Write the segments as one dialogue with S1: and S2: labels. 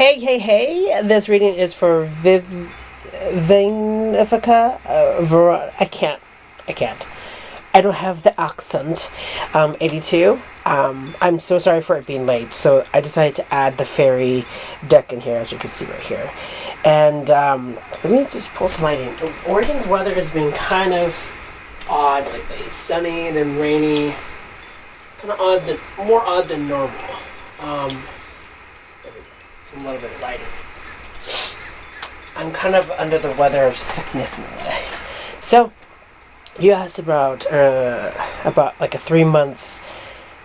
S1: Hey, this reading is for Venefica. I can't. I don't have the accent. 82. I'm so sorry for it being late, so I decided to add the fairy deck in here, as you can see right here. And let me just pull some lighting. Oregon's weather has been kind of odd lately. Sunny, then rainy. It's kind of odd, more odd than normal. It's a little bit of lighting. I'm kind of under the weather of sickness in a way. So, you asked about like a 3 months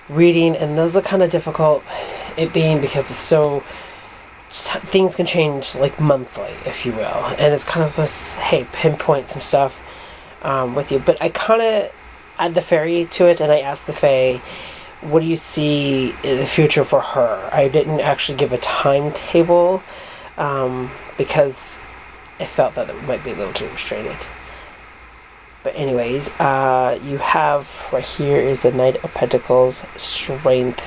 S1: reading, and those are kind of difficult, it being because it's so, things can change like monthly, if you will, and it's kind of just, hey, pinpoint some stuff with you. But I kind of add the fairy to it, and I asked the fae, what do you see in the future for her? I didn't actually give a timetable because I felt that it might be a little too restrained. But anyways, you have right here is the Knight of Pentacles, Strength,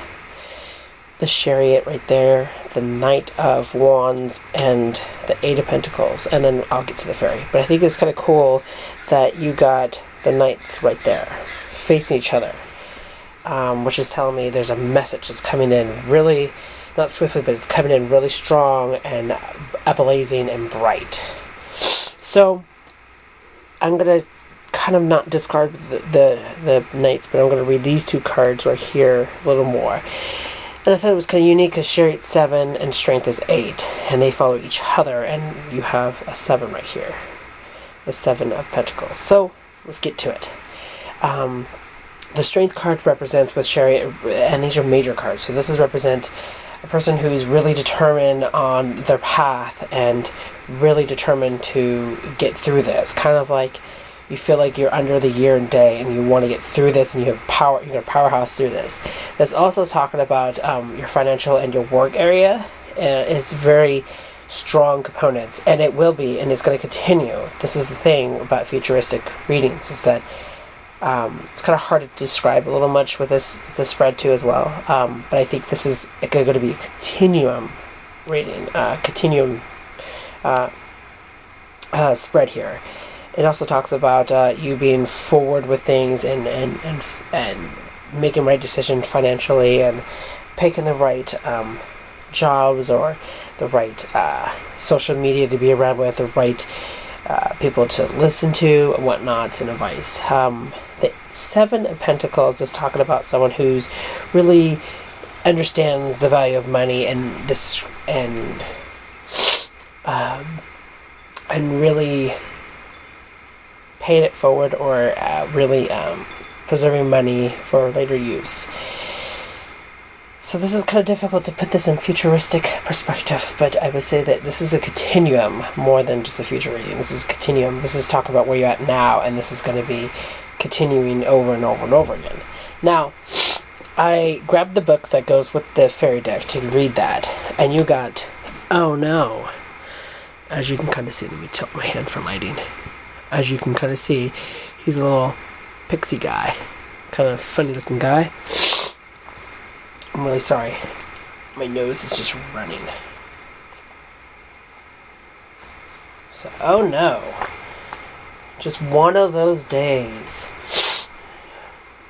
S1: the Chariot right there, the Knight of Wands, and the Eight of Pentacles. And then I'll get to the Fairy. But I think it's kind of cool that you got the Knights right there, facing each other. Which is telling me there's a message that's coming in really, not swiftly, but it's coming in really strong and blazing and bright. So, I'm going to kind of not discard the Knights, but I'm going to read these two cards right here a little more. And I thought it was kind of unique because Chariot 7 and Strength is 8, and they follow each other, and you have a 7 right here. The 7 of Pentacles. So, let's get to it. The Strength card represents with Chariot, and these are major cards, so this is represent a person who is really determined on their path and really determined to get through this. Kind of like you feel like you're under the year and day and you want to get through this and you have power, you're going to powerhouse through this. That's also talking about your financial and your work area. It's very strong components, and it will be, and it's going to continue. This is the thing about futuristic readings, is that it's kind of hard to describe a little much with this spread too as well. But I think this is going to be a continuum reading, spread here. It also talks about you being forward with things and making right decisions financially and picking the right jobs or the right social media to be around with, the right people to listen to and whatnot, and advice. The 7 of Pentacles is talking about someone who's really understands the value of money and this and really paying it forward, or really preserving money for later use. So this is kind of difficult to put this in futuristic perspective, but I would say that this is a continuum more than just a future reading. This is a continuum. This is talking about where you're at now, and this is going to be continuing over and over and over again. Now, I grabbed the book that goes with the fairy deck to read that, and you got, oh no. As you can kind of see, let me tilt my hand for lighting. As you can kind of see, he's a little pixie guy. Kind of funny looking guy. I'm really sorry. My nose is just running. So, oh no. Just one of those days.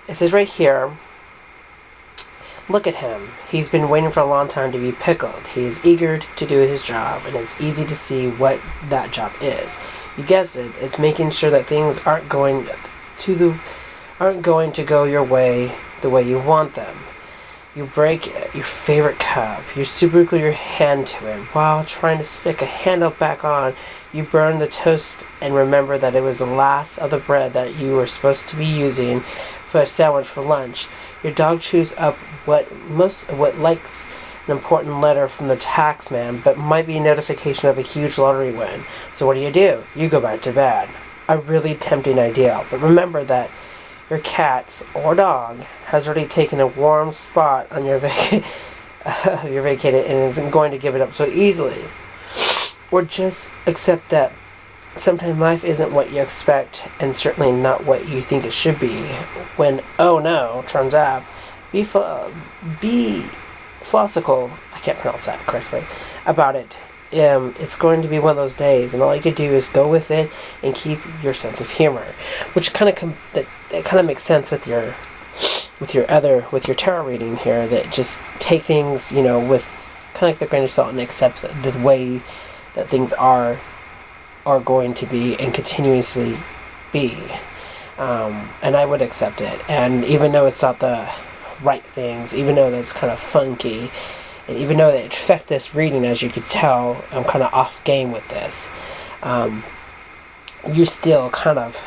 S1: It says right here, look at him. He's been waiting for a long time to be pickled. He is eager to do his job, and it's easy to see what that job is. You guessed it. It's making sure that things aren't going to go your way the way you want them. You break your favorite cup. You super glue your hand to it while trying to stick a handle back on. You burn the toast and remember that it was the last of the bread that you were supposed to be using for a sandwich for lunch. Your dog chews up what likes an important letter from the tax man, but might be a notification of a huge lottery win. So what do? You go back to bed. A really tempting idea, but remember that your cat or dog has already taken a warm spot on your vacated and isn't going to give it up so easily. Or just accept that sometimes life isn't what you expect, and certainly not what you think it should be. When oh no turns out, be flossical. I can't pronounce that correctly. about it. It's going to be one of those days, and all you could do is go with it and keep your sense of humor, which kind of that kind of makes sense with your tarot reading here. That just take things, with kind of like the grain of salt and accept the way that things are going to be and continuously be. And I would accept it, and even though it's not the right things, even though that's kind of funky. And even though it affect this reading, as you could tell, I'm kind of off game with this. You still kind of,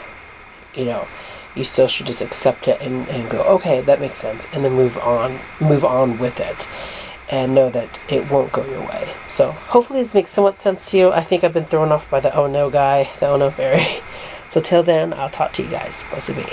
S1: you still should just accept it and go, okay, that makes sense, and then move on with it, and know that it won't go your way. So hopefully this makes somewhat sense to you. I think I've been thrown off by the oh no guy, the oh no fairy. So till then, I'll talk to you guys. Blessed be.